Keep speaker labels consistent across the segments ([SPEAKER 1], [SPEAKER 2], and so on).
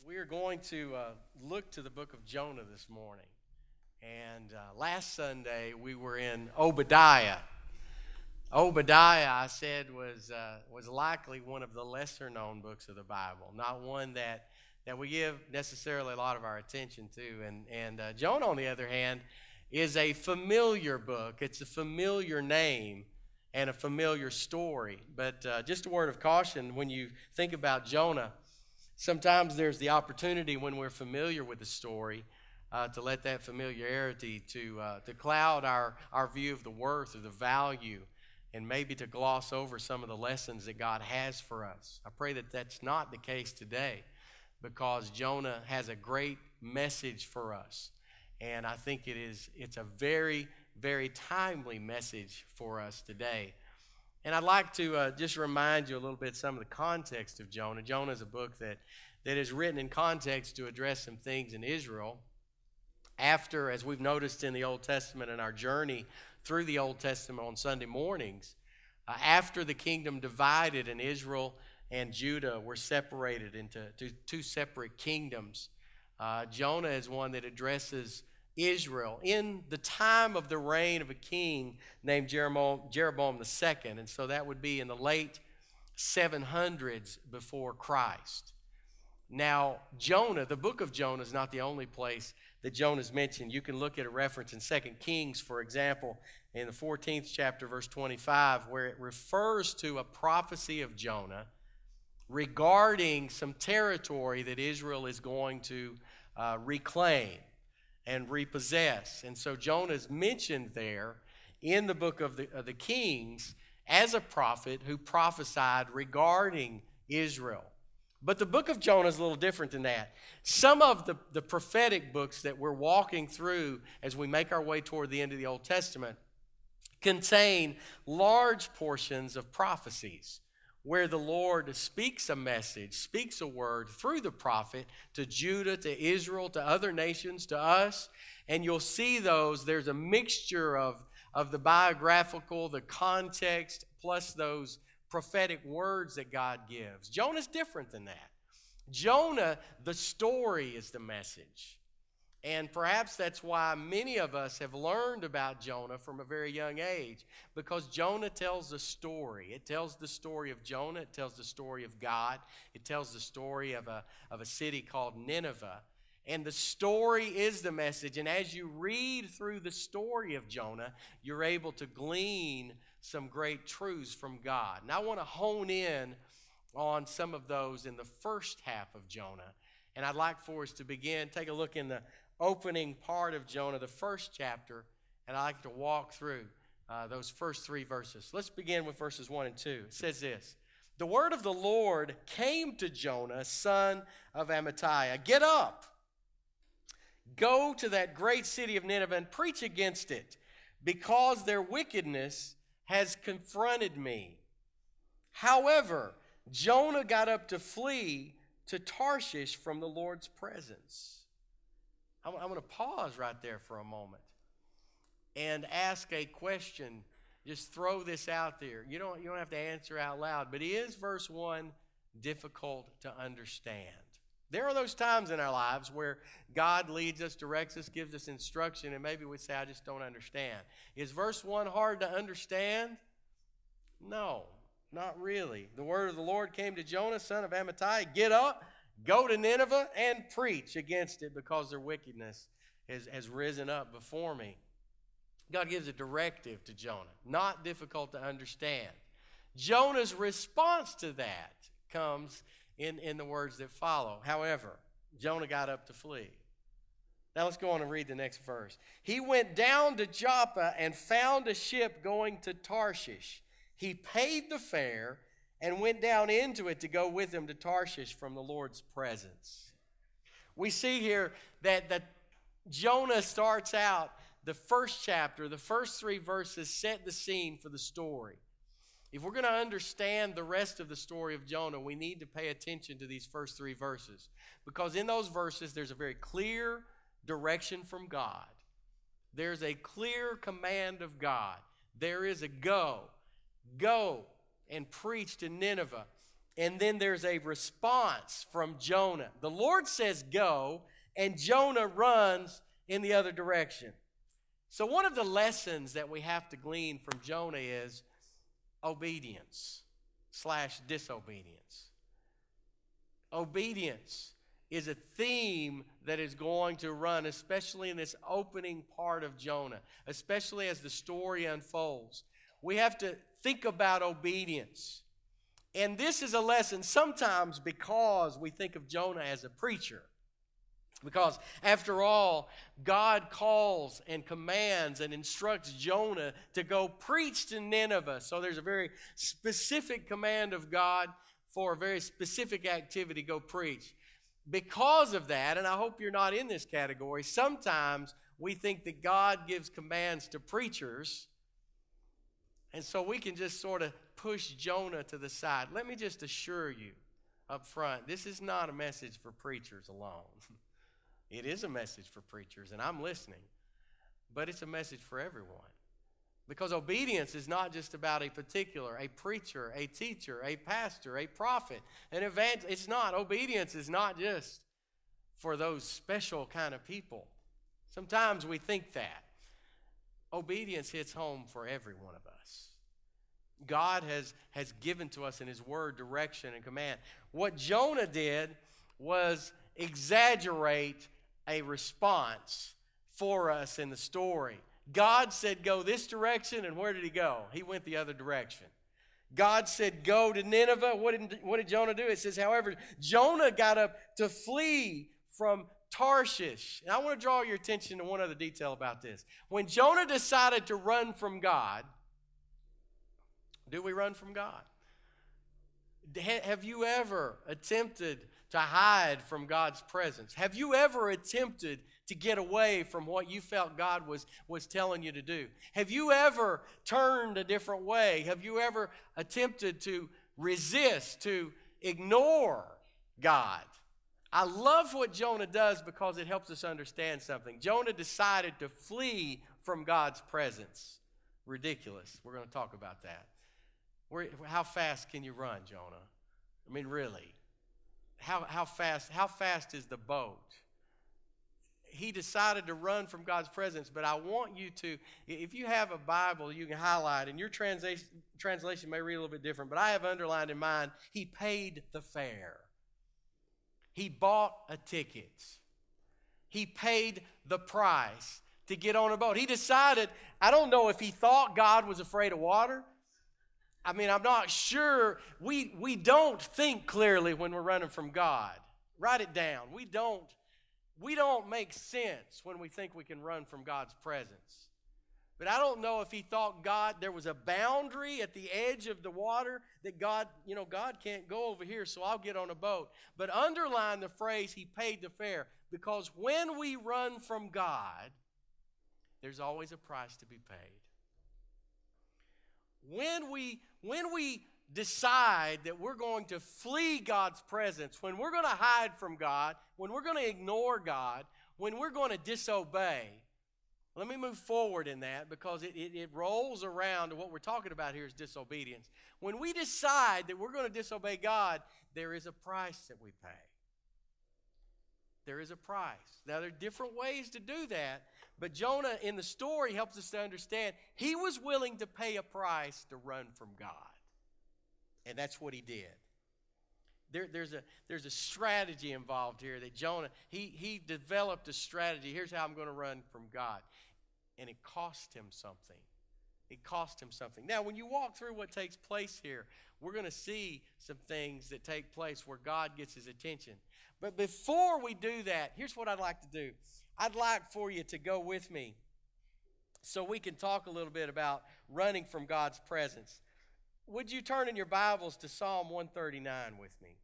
[SPEAKER 1] We are going to look to the book of Jonah this morning. And last Sunday we were in Obadiah. Obadiah, I said, was likely one of the lesser-known books of the Bible, not one that we give necessarily a lot of our attention to. And Jonah, on the other hand, is a familiar book. It's a familiar name and a familiar story. But just a word of caution, when you think about Jonah, sometimes there's the opportunity when we're familiar with the story to let that familiarity to cloud our view of the worth or the value, and maybe to gloss over some of the lessons that God has for us. I pray that that's not the case today, because Jonah has a great message for us. And I think it's a very, very timely message for us today. And I'd like to just remind you a little bit some of the context of Jonah. Jonah is a book that is written in context to address some things in Israel. After, as we've noticed in the Old Testament in our journey through the Old Testament on Sunday mornings, after the kingdom divided and Israel and Judah were separated into two separate kingdoms, Jonah is one that addresses Israel in the time of the reign of a king named Jeroboam II. And so that would be in the late 700s before Christ. Now, Jonah, the book of Jonah, is not the only place that Jonah is mentioned. You can look at a reference in 2 Kings, for example, in the 14th chapter, verse 25, where it refers to a prophecy of Jonah regarding some territory that Israel is going to reclaim and repossess. And so Jonah is mentioned there in the book of the Kings as a prophet who prophesied regarding Israel. But the book of Jonah is a little different than that. Some of the prophetic books that we're walking through as we make our way toward the end of the Old Testament contain large portions of prophecies where the Lord speaks a message, speaks a word through the prophet to Judah, to Israel, to other nations, to us. And you'll see those. There's a mixture of the biographical, the context, plus those prophetic words that God gives. Jonah's different than that. Jonah, the story is the message. And perhaps that's why many of us have learned about Jonah from a very young age, because Jonah tells a story. It tells the story of Jonah. It tells the story of God. It tells the story of a city called Nineveh. And the story is the message. And as you read through the story of Jonah, you're able to glean some great truths from God. And I want to hone in on some of those in the first half of Jonah. And I'd like for us to take a look in the opening part of Jonah, the first chapter, and I'd like to walk through those first three verses. Let's begin with verses 1 and 2. It says this: "The word of the Lord came to Jonah, son of Amittai. Get up, go to that great city of Nineveh and preach against it, because their wickedness has confronted me." However, Jonah got up to flee to Tarshish from the Lord's presence. I'm going to pause right there for a moment and ask a question. Just throw this out there. You don't have to answer out loud, but is verse 1 difficult to understand? There are those times in our lives where God leads us, directs us, gives us instruction, and maybe we say, I just don't understand. Is verse 1 hard to understand? No, not really. The word of the Lord came to Jonah, son of Amittai. Get up, go to Nineveh, and preach against it, because their wickedness has risen up before me. God gives a directive to Jonah, not difficult to understand. Jonah's response to that comes in the words that follow. However, Jonah got up to flee. Now let's go on and read the next verse. "He went down to Joppa and found a ship going to Tarshish. He paid the fare and went down into it to go with him to Tarshish from the Lord's presence." We see here that Jonah starts out the first chapter, the first three verses set the scene for the story. If we're going to understand the rest of the story of Jonah, we need to pay attention to these first three verses, because in those verses there's a very clear direction from God. There's a clear command of God. There is a go and preach to Nineveh. and then there's a response from Jonah. The Lord says go, and Jonah runs in the other direction. So one of the lessons that we have to glean from Jonah is obedience/disobedience. Obedience is a theme that is going to run, especially in this opening part of Jonah, especially as the story unfolds. We have to think about obedience. And this is a lesson sometimes because we think of Jonah as a preacher. Because after all, God calls and commands and instructs Jonah to go preach to Nineveh. So there's a very specific command of God for a very specific activity, go preach. Because of that, and I hope you're not in this category, sometimes we think that God gives commands to preachers, and so we can just sort of push Jonah to the side. Let me just assure you up front, this is not a message for preachers alone. It is a message for preachers, and I'm listening, but it's a message for everyone. Because obedience is not just about a preacher, a teacher, a pastor, a prophet, an evangelist. It's not. Obedience is not just for those special kind of people. Sometimes we think that. Obedience hits home for every one of us. God has given to us in His Word direction and command. What Jonah did was exaggerate a response for us in the story. God said, go this direction, and where did he go? He went the other direction. God said, go to Nineveh. What did Jonah do? It says, however, Jonah got up to flee from Tarshish. And I want to draw your attention to one other detail about this. When Jonah decided to run from God, do we run from God? Have you ever attempted to hide from God's presence? Have you ever attempted to get away from what you felt God was telling you to do? Have you ever turned a different way? Have you ever attempted to resist, to ignore God? I love what Jonah does because it helps us understand something. Jonah decided to flee from God's presence. Ridiculous. We're going to talk about that. How fast can you run, Jonah? I mean, really. How fast is the boat? He decided to run from God's presence, but I want you to, if you have a Bible, you can highlight, and your translation may read a little bit different, but I have underlined in mine, he paid the fare. He bought a ticket. He paid the price to get on a boat. He decided, I don't know if he thought God was afraid of water. I mean, I'm not sure. We don't think clearly when we're running from God. Write it down. We don't make sense when we think we can run from God's presence. But I don't know if he thought there was a boundary at the edge of the water that God can't go over here, so I'll get on a boat. But underline the phrase, he paid the fare, because when we run from God, there's always a price to be paid. When we decide that we're going to flee God's presence, when we're going to hide from God, when we're going to ignore God, when we're going to disobey, let me move forward in that because it rolls around to what we're talking about here is disobedience. When we decide that we're going to disobey God, there is a price that we pay. There is a price. Now, there are different ways to do that, but Jonah in the story helps us to understand he was willing to pay a price to run from God. And that's what he did. There's a strategy involved here that Jonah, he developed a strategy. Here's how I'm going to run from God. And it cost him something. It cost him something. Now, when you walk through what takes place here, we're going to see some things that take place where God gets his attention. But before we do that, here's what I'd like to do. I'd like for you to go with me so we can talk a little bit about running from God's presence. Would you turn in your Bibles to Psalm 139 with me?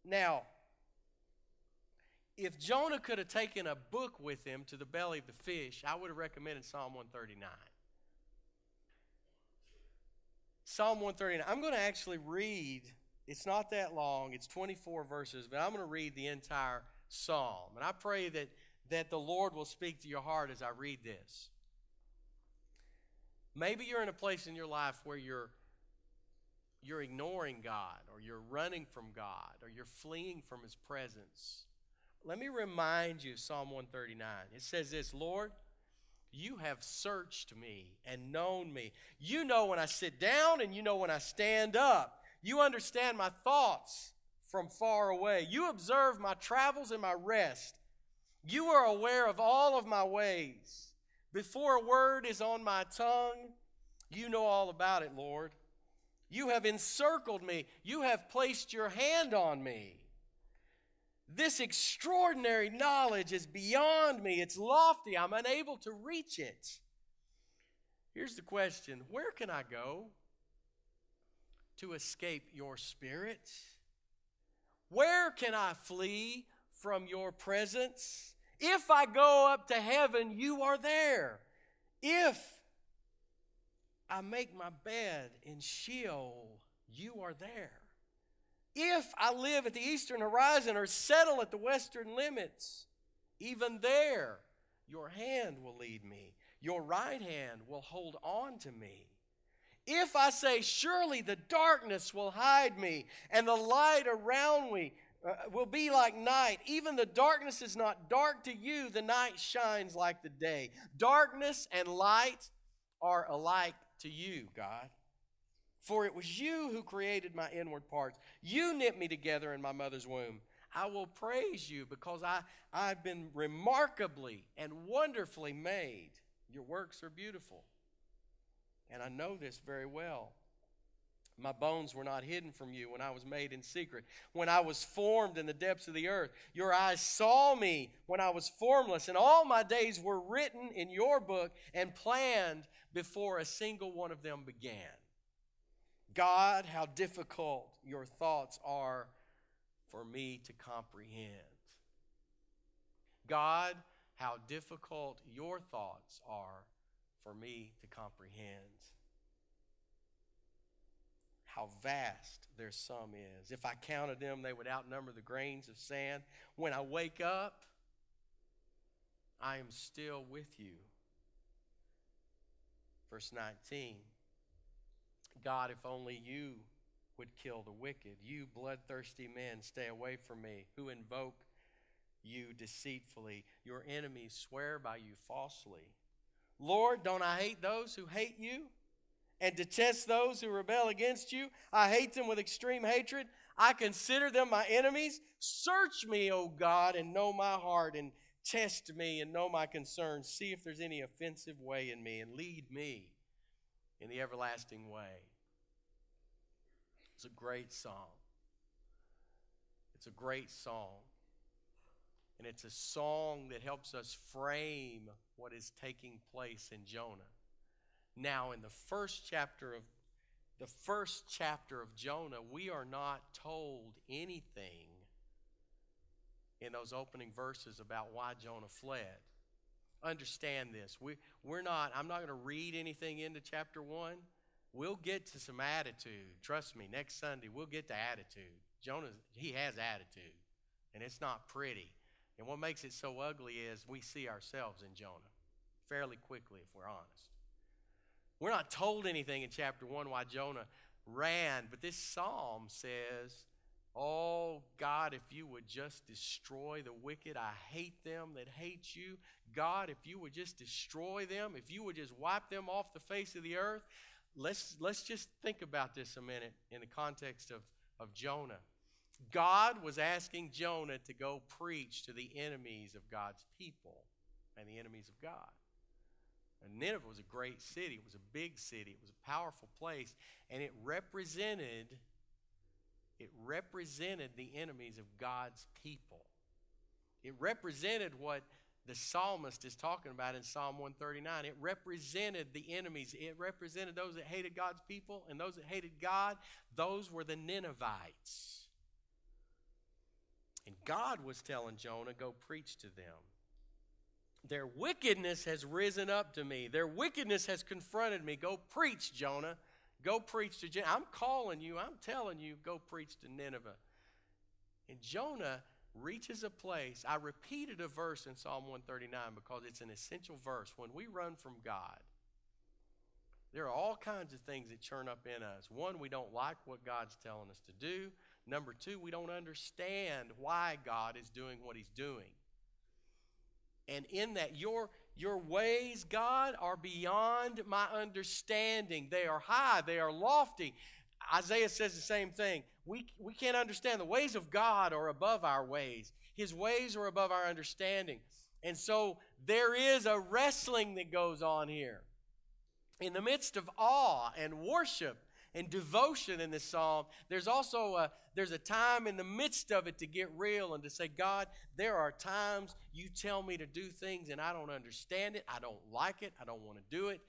[SPEAKER 1] Now, if Jonah could have taken a book with him to the belly of the fish, I would have recommended Psalm 139. Psalm 139. I'm going to actually read, it's not that long, it's 24 verses, but I'm going to read the entire psalm. And I pray that the Lord will speak to your heart as I read this. Maybe you're in a place in your life where you're you're ignoring God, or you're running from God, or you're fleeing from His presence, let me remind you of Psalm 139. It says this, Lord, you have searched me and known me. You know when I sit down and you know when I stand up. You understand my thoughts from far away. You observe my travels and my rest. You are aware of all of my ways. Before a word is on my tongue, you know all about it, Lord. You have encircled me. You have placed your hand on me. This extraordinary knowledge is beyond me. It's lofty. I'm unable to reach it. Here's the question. Where can I go to escape your spirit? Where can I flee from your presence? If I go up to heaven, you are there. If I make my bed in Sheol, you are there. If I live at the eastern horizon or settle at the western limits, even there your hand will lead me. Your right hand will hold on to me. If I say, surely the darkness will hide me, and the light around me will be like night. Even the darkness is not dark to you. The night shines like the day. Darkness and light are alike to you, God. For it was you who created my inward parts. You knit me together in my mother's womb. I will praise you because I've been remarkably and wonderfully made. Your works are beautiful. And I know this very well. My bones were not hidden from you when I was made in secret. When I was formed in the depths of the earth, your eyes saw me when I was formless, and all my days were written in your book and planned before a single one of them began. God, how difficult your thoughts are for me to comprehend. God, how difficult your thoughts are for me to comprehend. How vast their sum is. If I counted them, they would outnumber the grains of sand. When I wake up, I am still with you. Verse 19. God, if only you would kill the wicked. You bloodthirsty men, stay away from me, who invoke you deceitfully. Your enemies swear by you falsely. Lord, don't I hate those who hate you and detest those who rebel against you? I hate them with extreme hatred. I consider them my enemies. Search me, O God, and know my heart, and test me and know my concerns. See if there's any offensive way in me, and lead me in the everlasting way. It's a great song. It's a great song. And it's a song that helps us frame what is taking place in Jonah. Now, in the first chapter of Jonah, we are not told anything in those opening verses about why Jonah fled. Understand this. I'm not going to read anything into chapter 1. We'll get to some attitude. Trust me, next Sunday we'll get to attitude. Jonah, he has attitude, and it's not pretty. And what makes it so ugly is we see ourselves in Jonah fairly quickly, if we're honest. We're not told anything in chapter 1 why Jonah ran, but this psalm says, oh, God, if you would just destroy the wicked. I hate them that hate you. God, if you would just destroy them, if you would just wipe them off the face of the earth. Let's just think about this a minute in the context of Jonah. God was asking Jonah to go preach to the enemies of God's people and the enemies of God. And Nineveh was a great city. It was a big city. It was a powerful place. And it represented the enemies of God's people. It represented what the psalmist is talking about in Psalm 139. It represented the enemies. It represented those that hated God's people, and those that hated God, those were the Ninevites. And God was telling Jonah, go preach to them. Their wickedness has risen up to me. Their wickedness has confronted me. Go preach, Jonah. Go preach to Jonah. I'm calling you. I'm telling you, go preach to Nineveh. And Jonah reaches a place. I repeated a verse in Psalm 139 because it's an essential verse. When we run from God, There are all kinds of things that churn up in us. One, we don't like what God's telling us to do. Number two, we don't understand why God is doing what He's doing. And in that, your ways, God, are beyond my understanding. They are high. They are lofty. Isaiah says the same thing. We can't understand. The ways of God are above our ways. His ways are above our understanding. And so there is a wrestling that goes on here. In the midst of awe and worship and devotion in this psalm, there's also there's a time in the midst of it to get real and to say, God, there are times you tell me to do things and I don't understand it. I don't like it. I don't want to do it.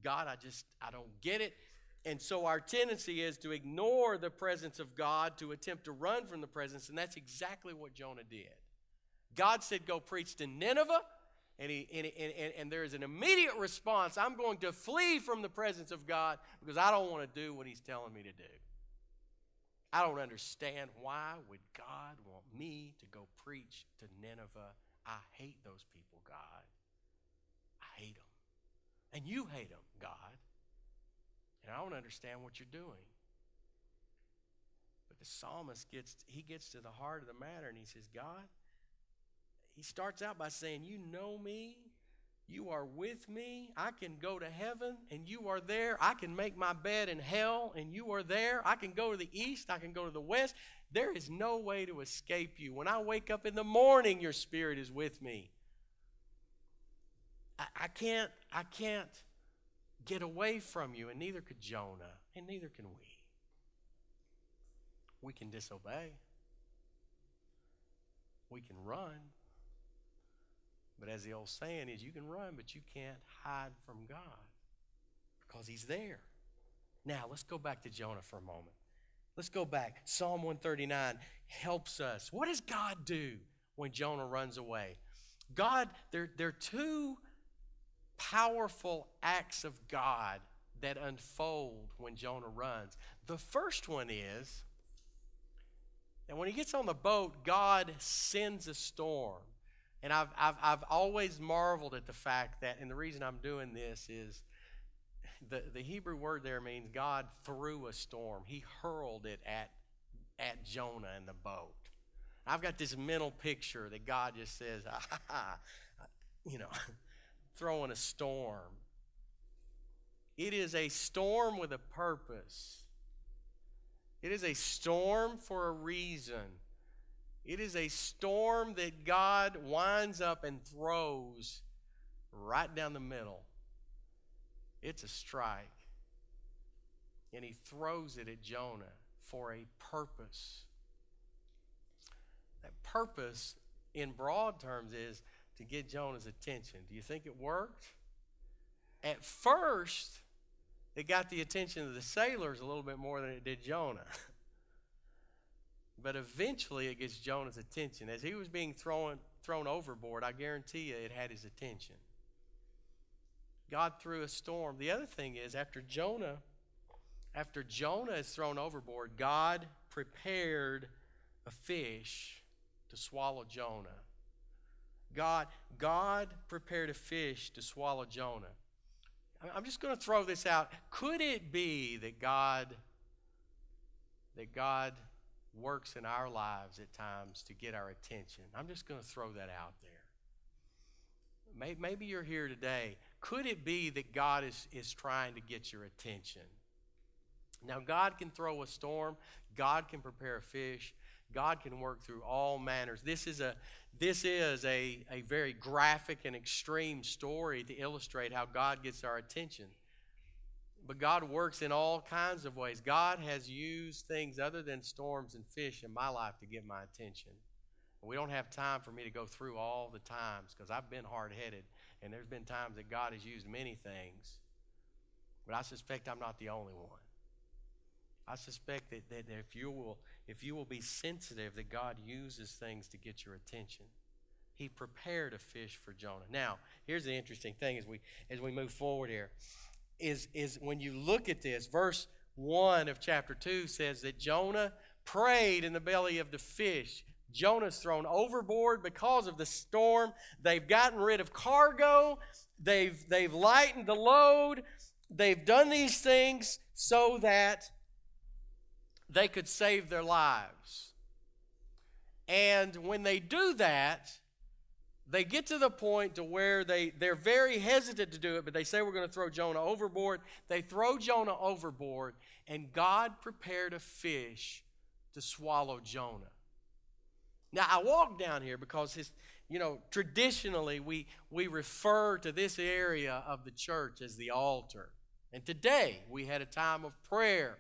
[SPEAKER 1] God, I don't get it. And so our tendency is to ignore the presence of God, to attempt to run from the presence, and that's exactly what Jonah did. God said, go preach to Nineveh, and there is an immediate response. I'm going to flee from the presence of God because I don't want to do what He's telling me to do. I don't understand why would God want me to go preach to Nineveh. I hate those people, God. I hate them. And you hate them, God. And I don't understand what you're doing. But the psalmist gets to the heart of the matter, and he says, God, he starts out by saying, you know me. You are with me. I can go to heaven, and you are there. I can make my bed in hell, and you are there. I can go to the east. I can go to the west. There is no way to escape you. When I wake up in the morning, your Spirit is with me. I can't get away from you, and neither could Jonah, and neither can we. We can disobey. We can run. But as the old saying is, you can run, but you can't hide from God because He's there. Now, let's go back to Jonah for a moment. Let's go back. Psalm 139 helps us. What does God do when Jonah runs away? God, there are two powerful acts of God that unfold when Jonah runs. The first one is that when he gets on the boat, God sends a storm. And I've always marveled at the fact that, and the reason I'm doing this is the Hebrew word there means God threw a storm. He hurled it at Jonah in the boat. I've got this mental picture that God just says, throwing a storm. It is a storm with a purpose. It is a storm for a reason. It is a storm that God winds up and throws right down the middle. It's a strike. And He throws it at Jonah for a purpose. That purpose, in broad terms, is to get Jonah's attention. Do you think it worked? At first, it got the attention of the sailors a little bit more than it did Jonah. But eventually it gets Jonah's attention. As he was being thrown overboard, I guarantee you it had his attention. God threw a storm. The other thing is, after Jonah is thrown overboard, God prepared a fish to swallow Jonah. God prepared a fish to swallow Jonah. I'm just going to throw this out. Could it be that God works in our lives at times to get our attention? I'm just going to throw that out there. Maybe you're here today. Could it be that God is trying to get your attention? Now, God can throw a storm. God can prepare a fish. God can work through all manners. This is a very graphic and extreme story to illustrate how God gets our attention. But God works in all kinds of ways. God has used things other than storms and fish in my life to get my attention. We don't have time for me to go through all the times because I've been hard-headed, and there's been times that God has used many things. But I suspect I'm not the only one. I suspect that if you will be sensitive, that God uses things to get your attention. He prepared a fish for Jonah. Now, here's the interesting thing as we move forward here. Is when you look at this, verse 1 of chapter 2 says that Jonah prayed in the belly of the fish. Jonah's thrown overboard because of the storm. They've gotten rid of cargo. They've lightened the load. they've done these things so that they could save their lives. And when they do that, they get to the point to where they're very hesitant to do it, but they say, we're going to throw Jonah overboard. They throw Jonah overboard, and God prepared a fish to swallow Jonah. Now, I walk down here because traditionally we refer to this area of the church as the altar. And today we had a time of prayer,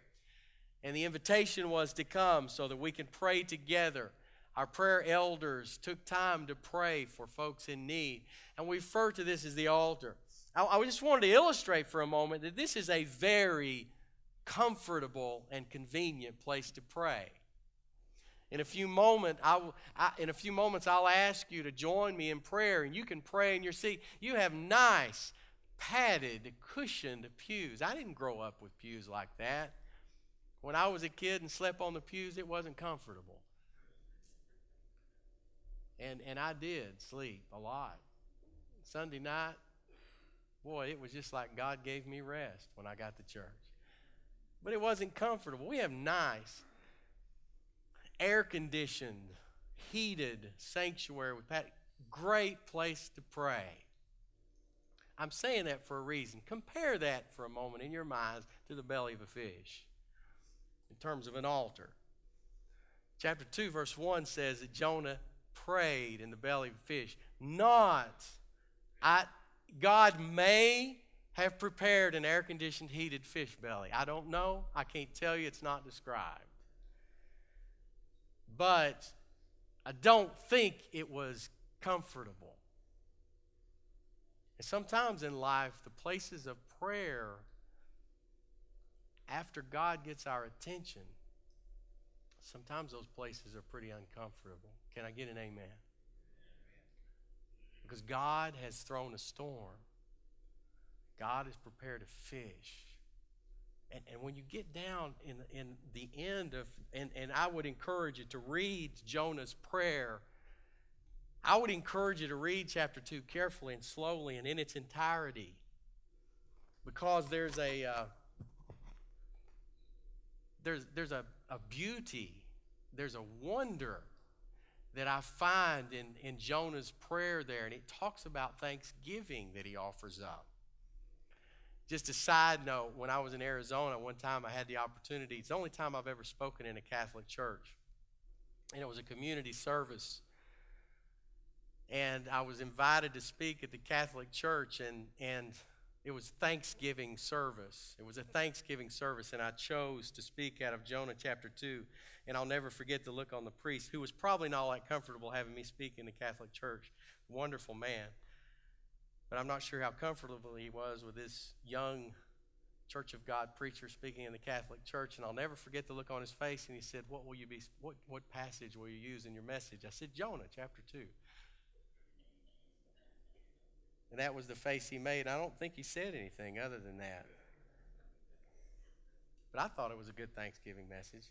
[SPEAKER 1] and the invitation was to come so that we can pray together. Our prayer elders took time to pray for folks in need, and we refer to this as the altar. I just wanted to illustrate for a moment that this is a very comfortable and convenient place to pray. In a few moments, I'll ask you to join me in prayer, and you can pray in your seat. You have nice, padded, cushioned pews. I didn't grow up with pews like that. When I was a kid and slept on the pews, it wasn't comfortable. And I did sleep a lot. Sunday night, boy, it was just like God gave me rest when I got to church. But it wasn't comfortable. We have nice, air-conditioned, heated sanctuary with that great place to pray. I'm saying that for a reason. Compare that for a moment in your minds to the belly of a fish in terms of an altar. Chapter 2, verse 1 says that Jonah prayed in the belly of a fish. God may have prepared an air-conditioned, heated fish belly. I don't know. I can't tell you. It's not described. But I don't think it was comfortable. And sometimes in life, the places of prayer, after God gets our attention, sometimes those places are pretty uncomfortable. Can I get an amen? Because God has thrown a storm. God has prepared a fish. And when you get down in the end of, and I would encourage you to read Jonah's prayer. I would encourage you to read chapter 2 carefully and slowly and in its entirety. Because there's a beauty, there's a wonder that I find in Jonah's prayer there. And it talks about thanksgiving that he offers up. Just a side note, when I was in Arizona, one time I had the opportunity. It's the only time I've ever spoken in a Catholic church. And it was a community service. And I was invited to speak at the Catholic church, and it was Thanksgiving service. It was a Thanksgiving service, and I chose to speak out of Jonah chapter 2. And I'll never forget the look on the priest, who was probably not all that comfortable having me speak in the Catholic church. Wonderful man. But I'm not sure how comfortable he was with this young Church of God preacher speaking in the Catholic church. And I'll never forget the look on his face. And he said, what passage will you use in your message? I said, Jonah chapter 2. And that was the face he made. I don't think he said anything other than that. But I thought it was a good Thanksgiving message.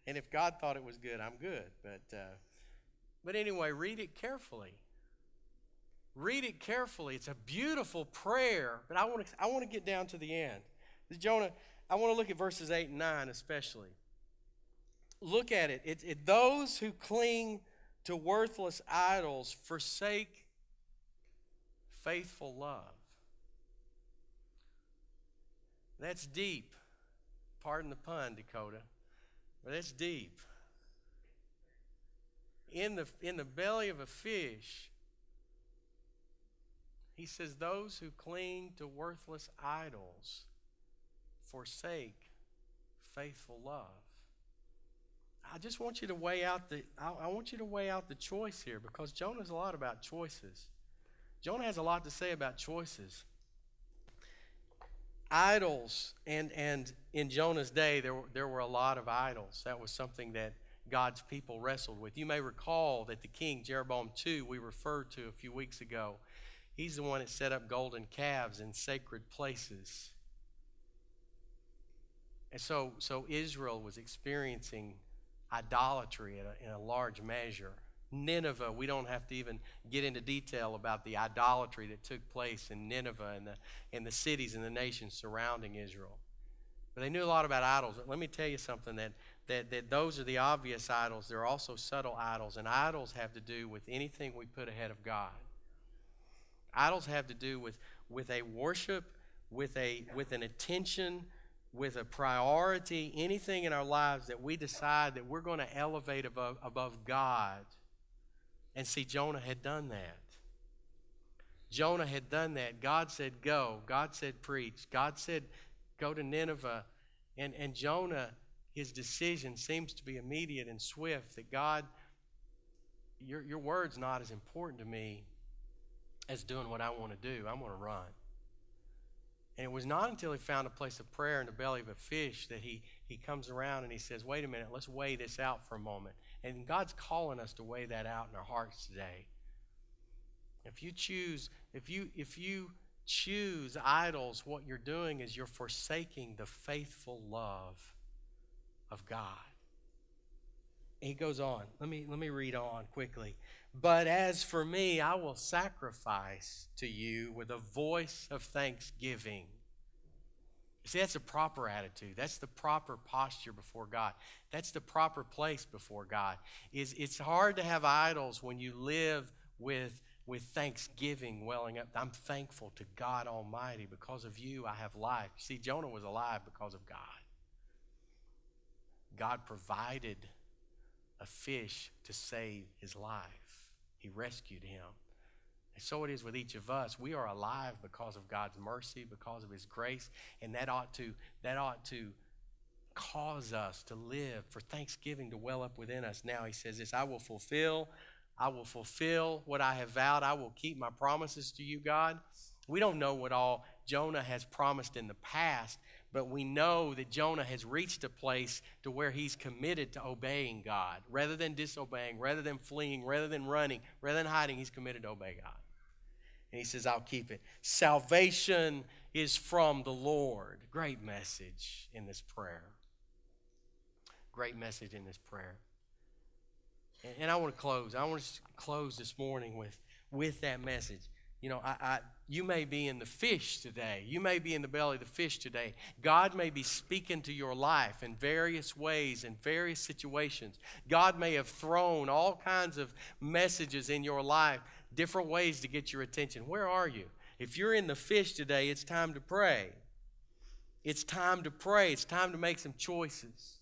[SPEAKER 1] And if God thought it was good, I'm good. But anyway, read it carefully. Read it carefully. It's a beautiful prayer. But I want to get down to the end. Jonah, I want to look at verses 8 and 9 especially. Look at it. Those who cling to worthless idols forsake faithful love. That's deep. Pardon the pun, Dakota. But that's deep. In the belly of a fish, he says, those who cling to worthless idols forsake faithful love. I just want you to weigh out the choice here, because Jonah's a lot about choices. Jonah has a lot to say about choices. Idols, and in Jonah's day, there were a lot of idols. That was something that God's people wrestled with. You may recall that the king, Jeroboam II, we referred to a few weeks ago, he's the one that set up golden calves in sacred places. And so Israel was experiencing idolatry in a large measure. Nineveh, we don't have to even get into detail about the idolatry that took place in Nineveh and the cities and the nations surrounding Israel. But they knew a lot about idols. Let me tell you something, that those are the obvious idols. There are also subtle idols, and idols have to do with anything we put ahead of God. Idols have to do with a worship, with an attention, with a priority, anything in our lives that we decide that we're going to elevate above God. And see, Jonah had done that. Jonah had done that. God said, go. God said, preach. God said, go to Nineveh. And Jonah, his decision seems to be immediate and swift, that God, your word's not as important to me as doing what I want to do. I'm going to run. And it was not until he found a place of prayer in the belly of a fish that he comes around and he says, wait a minute, let's weigh this out for a moment. And God's calling us to weigh that out in our hearts today. If you choose idols, what you're doing is you're forsaking the faithful love of God. And he goes on. Let me read on quickly. But as for me, I will sacrifice to you with a voice of thanksgiving. See, that's the proper attitude. That's the proper posture before God. That's the proper place before God. It's hard to have idols when you live with thanksgiving welling up. I'm thankful to God Almighty. Because of you, I have life. See, Jonah was alive because of God. God provided a fish to save his life. He rescued him. And so it is with each of us. We are alive because of God's mercy, because of his grace, and that ought to cause us to live, for thanksgiving to well up within us. Now he says this, I will fulfill what I have vowed. I will keep my promises to you, God. We don't know what all Jonah has promised in the past, but we know that Jonah has reached a place to where he's committed to obeying God. Rather than disobeying, rather than fleeing, rather than running, rather than hiding, he's committed to obey God. And he says, I'll keep it. Salvation is from the Lord. Great message in this prayer. Great message in this prayer. And I want to close. I want to close this morning with that message. You know, you may be in the fish today. You may be in the belly of the fish today. God may be speaking to your life in various ways, in various situations. God may have thrown all kinds of messages in your life, different ways to get your attention. Where are you? If you're in the fish today, it's time to pray. It's time to pray. It's time to make some choices.